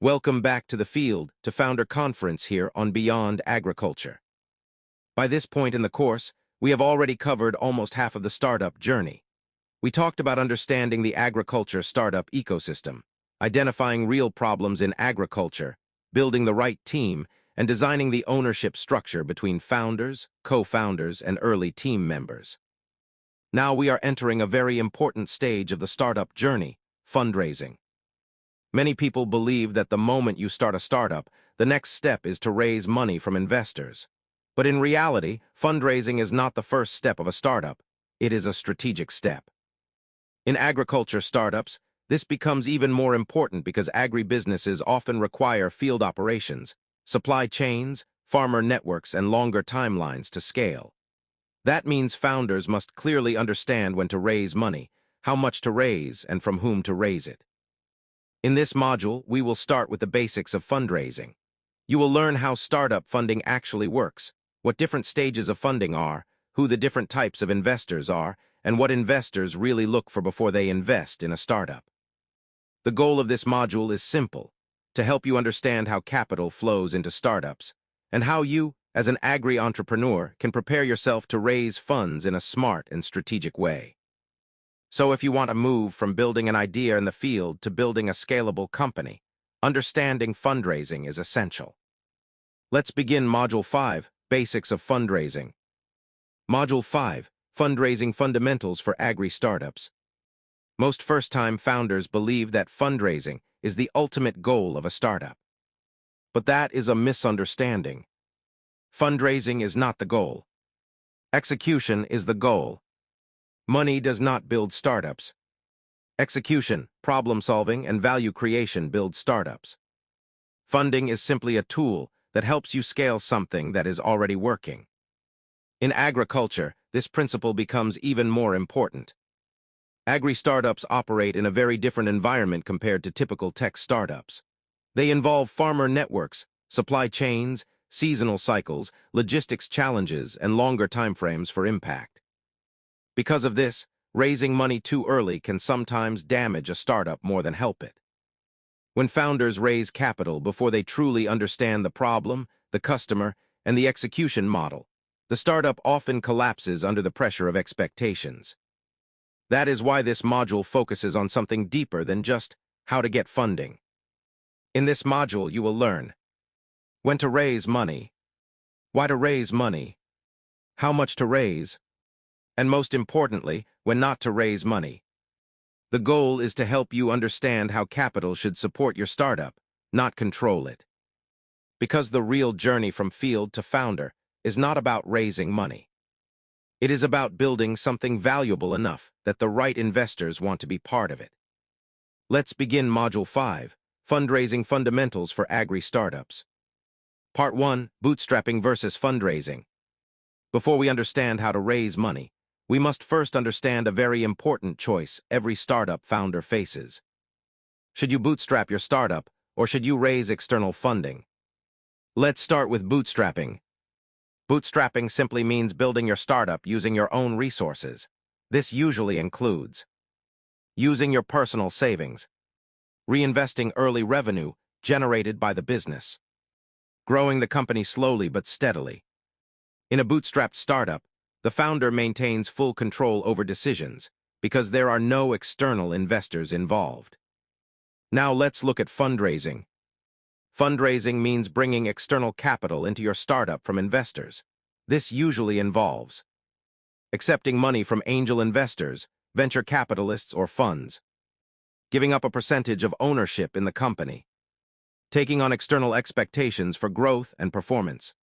Welcome back to the field, to Founder Conference here on Beyond Agriculture. By this point in the course, we have already covered almost half of the startup journey. We talked about understanding the agriculture startup ecosystem, identifying real problems in agriculture, building the right team, and designing the ownership structure between founders, co-founders, and early team members. Now we are entering a very important stage of the startup journey, fundraising. Many people believe that the moment you start a startup, the next step is to raise money from investors. But in reality, fundraising is not the first step of a startup. It is a strategic step. In agriculture startups, this becomes even more important because agribusinesses often require field operations, supply chains, farmer networks, and longer timelines to scale. That means founders must clearly understand when to raise money, how much to raise, and from whom to raise it. In this module, we will start with the basics of fundraising. You will learn how startup funding actually works, what different stages of funding are, who the different types of investors are, and what investors really look for before they invest in a startup. The goal of this module is simple: to help you understand how capital flows into startups, and how you, as an agri-entrepreneur, can prepare yourself to raise funds in a smart and strategic way. So if you want to move from building an idea in the field to building a scalable company, understanding fundraising is essential. Let's begin Module 5, Basics of Fundraising. Module 5, Fundraising Fundamentals for Agri-Startups. Most first-time founders believe that fundraising is the ultimate goal of a startup. But that is a misunderstanding. Fundraising is not the goal. Execution is the goal. Money does not build startups. Execution, problem-solving, and value creation build startups. Funding is simply a tool that helps you scale something that is already working. In agriculture, this principle becomes even more important. Agri-startups operate in a very different environment compared to typical tech startups. They involve farmer networks, supply chains, seasonal cycles, logistics challenges, and longer timeframes for impact. Because of this, raising money too early can sometimes damage a startup more than help it. When founders raise capital before they truly understand the problem, the customer, and the execution model, the startup often collapses under the pressure of expectations. That is why this module focuses on something deeper than just how to get funding. In this module, you will learn when to raise money, why to raise money, how much to raise, and most importantly, when not to raise money. The goal is to help you understand how capital should support your startup, not control it. Because the real journey from field to founder is not about raising money. It is about building something valuable enough that the right investors want to be part of it. Let's begin Module 5, Fundraising Fundamentals for Agri-Startups. Part 1, Bootstrapping versus Fundraising. Before we understand how to raise money, we must first understand a very important choice every startup founder faces. Should you bootstrap your startup, or should you raise external funding? Let's start with bootstrapping. Bootstrapping simply means building your startup using your own resources. This usually includes using your personal savings, reinvesting early revenue generated by the business, growing the company slowly but steadily. In a bootstrapped startup, the founder maintains full control over decisions because there are no external investors involved. Now let's look at fundraising. Fundraising means bringing external capital into your startup from investors. This usually involves accepting money from angel investors, venture capitalists, or funds, giving up a percentage of ownership in the company, taking on external expectations for growth and performance.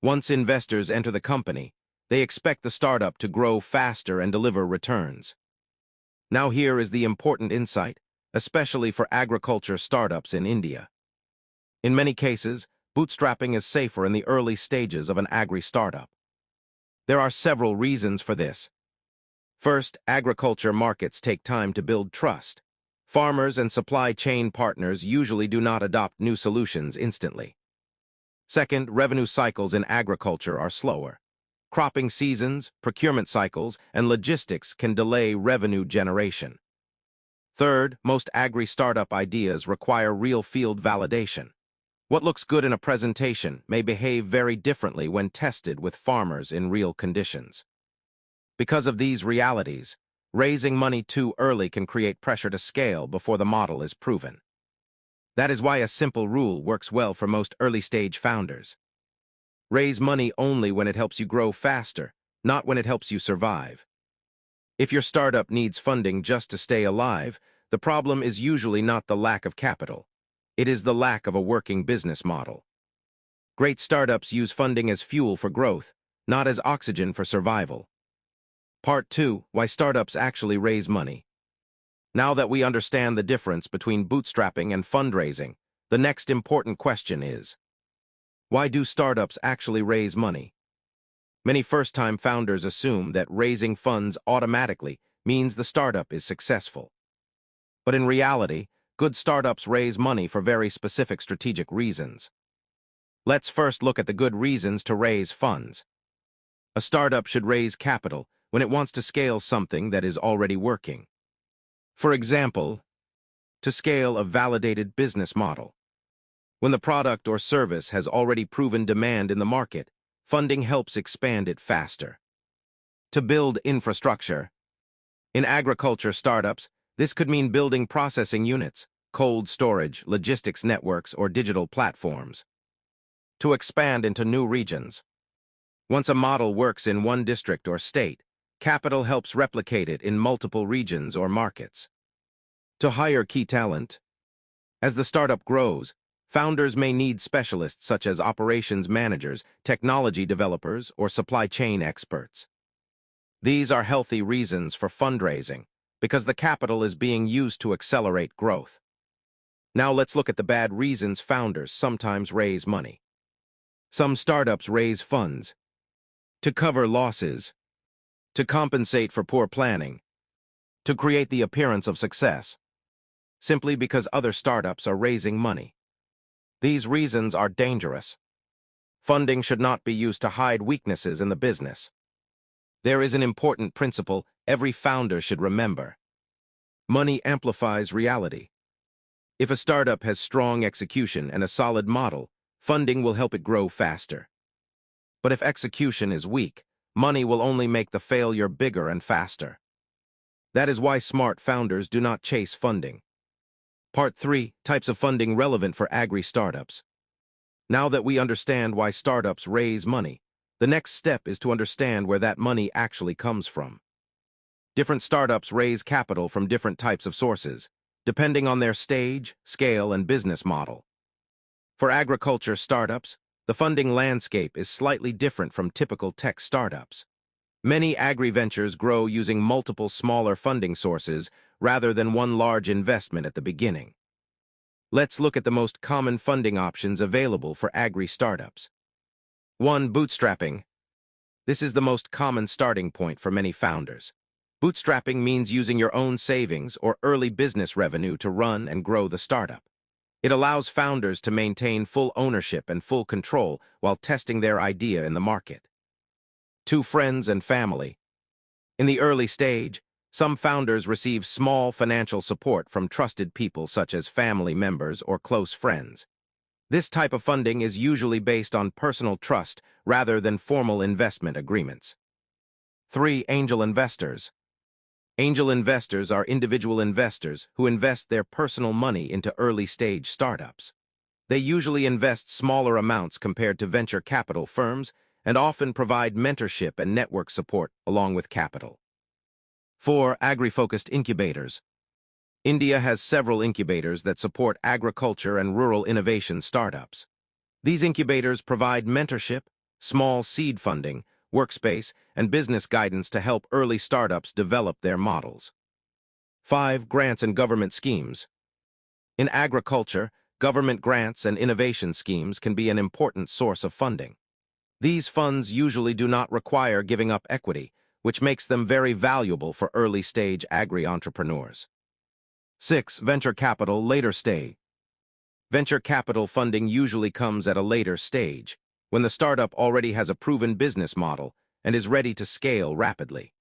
Once investors enter the company, they expect the startup to grow faster and deliver returns. Now here is the important insight, especially for agriculture startups in India. In many cases, bootstrapping is safer in the early stages of an agri-startup. There are several reasons for this. First, agriculture markets take time to build trust. Farmers and supply chain partners usually do not adopt new solutions instantly. Second, revenue cycles in agriculture are slower. Cropping seasons, procurement cycles, and logistics can delay revenue generation. Third, most agri-startup ideas require real field validation. What looks good in a presentation may behave very differently when tested with farmers in real conditions. Because of these realities, raising money too early can create pressure to scale before the model is proven. That is why a simple rule works well for most early-stage founders. Raise money only when it helps you grow faster, not when it helps you survive. If your startup needs funding just to stay alive, the problem is usually not the lack of capital. It is the lack of a working business model. Great startups use funding as fuel for growth, not as oxygen for survival. Part 2. Why startups actually raise money. Now that we understand the difference between bootstrapping and fundraising, the next important question is, why do startups actually raise money? Many first-time founders assume that raising funds automatically means the startup is successful. But in reality, good startups raise money for very specific strategic reasons. Let's first look at the good reasons to raise funds. A startup should raise capital when it wants to scale something that is already working. For example, to scale a validated business model. When the product or service has already proven demand in the market, funding helps expand it faster. To build infrastructure. In agriculture startups, this could mean building processing units, cold storage, logistics networks, or digital platforms. To expand into new regions. Once a model works in one district or state, capital helps replicate it in multiple regions or markets. To hire key talent. As the startup grows, founders may need specialists such as operations managers, technology developers, or supply chain experts. These are healthy reasons for fundraising, because the capital is being used to accelerate growth. Now let's look at the bad reasons founders sometimes raise money. Some startups raise funds to cover losses, to compensate for poor planning, to create the appearance of success, simply because other startups are raising money. These reasons are dangerous. Funding should not be used to hide weaknesses in the business. There is an important principle every founder should remember. Money amplifies reality. If a startup has strong execution and a solid model, funding will help it grow faster. But if execution is weak, money will only make the failure bigger and faster. That is why smart founders do not chase funding. Part 3. Types of funding relevant for agri-startups. Now that we understand why startups raise money, the next step is to understand where that money actually comes from. Different startups raise capital from different types of sources, depending on their stage, scale, and business model. For agriculture startups, the funding landscape is slightly different from typical tech startups. Many agri-ventures grow using multiple smaller funding sources rather than one large investment at the beginning. Let's look at the most common funding options available for agri-startups. 1. Bootstrapping. This is the most common starting point for many founders. Bootstrapping means using your own savings or early business revenue to run and grow the startup. It allows founders to maintain full ownership and full control while testing their idea in the market. 2. Friends and family. In the early stage, some founders receive small financial support from trusted people such as family members or close friends. This type of funding is usually based on personal trust rather than formal investment agreements. 3. Angel investors. Angel investors are individual investors who invest their personal money into early-stage startups. They usually invest smaller amounts compared to venture capital firms and often provide mentorship and network support along with capital. 4. Agri-focused incubators. India has several incubators that support agriculture and rural innovation startups. These incubators provide mentorship, small seed funding, workspace, and business guidance to help early startups develop their models. 5. Grants and government schemes. In agriculture, government grants and innovation schemes can be an important source of funding. These funds usually do not require giving up equity, which makes them very valuable for early-stage agri-entrepreneurs. 6. Venture capital later stage. Venture capital funding usually comes at a later stage, when the startup already has a proven business model and is ready to scale rapidly.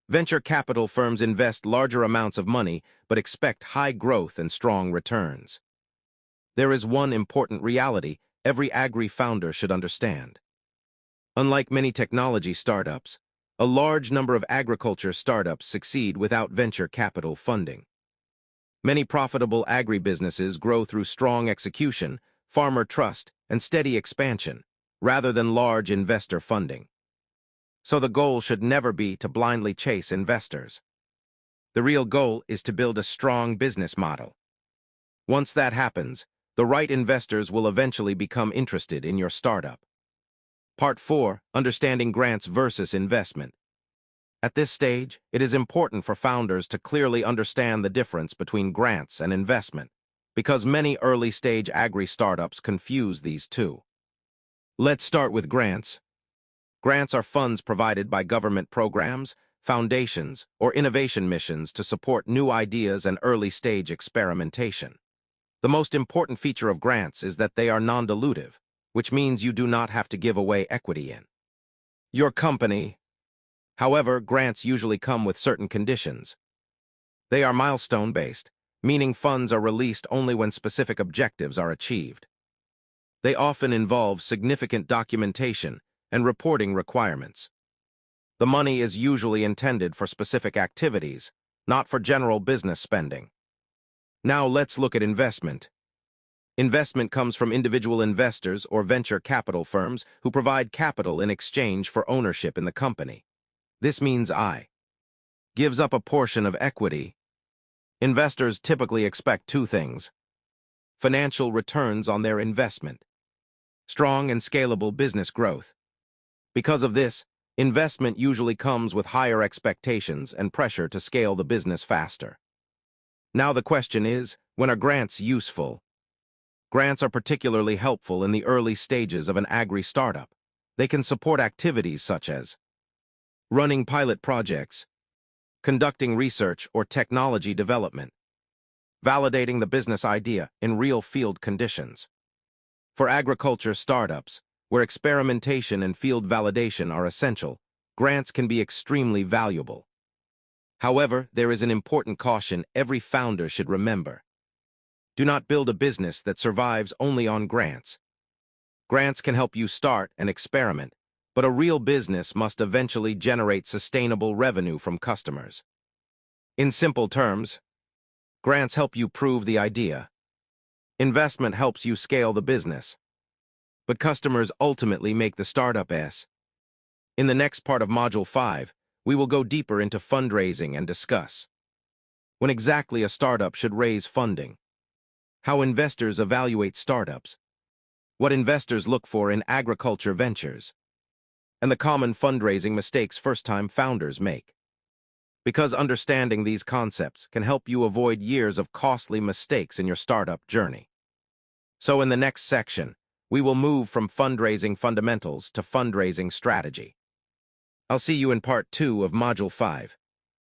Venture capital firms invest larger amounts of money but expect high growth and strong returns. There is one important reality every agri-founder should understand. Unlike many technology startups, a large number of agriculture startups succeed without venture capital funding. Many profitable agribusinesses grow through strong execution, farmer trust, and steady expansion, rather than large investor funding. So the goal should never be to blindly chase investors. The real goal is to build a strong business model. Once that happens, the right investors will eventually become interested in your startup. Part 4. Understanding grants versus investment. At this stage, it is important for founders to clearly understand the difference between grants and investment, because many early-stage agri-startups confuse these two. Let's start with grants. Grants are funds provided by government programs, foundations, or innovation missions to support new ideas and early-stage experimentation. The most important feature of grants is that they are non-dilutive, which means you do not have to give away equity in your company. However, grants usually come with certain conditions. They are milestone-based, meaning funds are released only when specific objectives are achieved. They often involve significant documentation and reporting requirements. The money is usually intended for specific activities, not for general business spending. Now let's look at investment. Investment comes from individual investors or venture capital firms who provide capital in exchange for ownership in the company. This means I gives up a portion of equity. Investors typically expect two things: financial returns on their investment, strong and scalable business growth. Because of this, investment usually comes with higher expectations and pressure to scale the business faster. Now the question is, when are grants useful? Grants are particularly helpful in the early stages of an agri-startup. They can support activities such as running pilot projects, conducting research or technology development, validating the business idea in real field conditions. For agriculture startups, where experimentation and field validation are essential, grants can be extremely valuable. However, there is an important caution every founder should remember. Do not build a business that survives only on grants. Grants can help you start and experiment, but a real business must eventually generate sustainable revenue from customers. In simple terms, grants help you prove the idea. Investment helps you scale the business. But customers ultimately make the startup S. In the next part of Module 5, we will go deeper into fundraising and discuss when exactly a startup should raise funding, how investors evaluate startups, what investors look for in agriculture ventures, and the common fundraising mistakes first-time founders make. Because understanding these concepts can help you avoid years of costly mistakes in your startup journey. So in the next section, we will move from fundraising fundamentals to fundraising strategy. I'll see you in Part 2 of Module 5.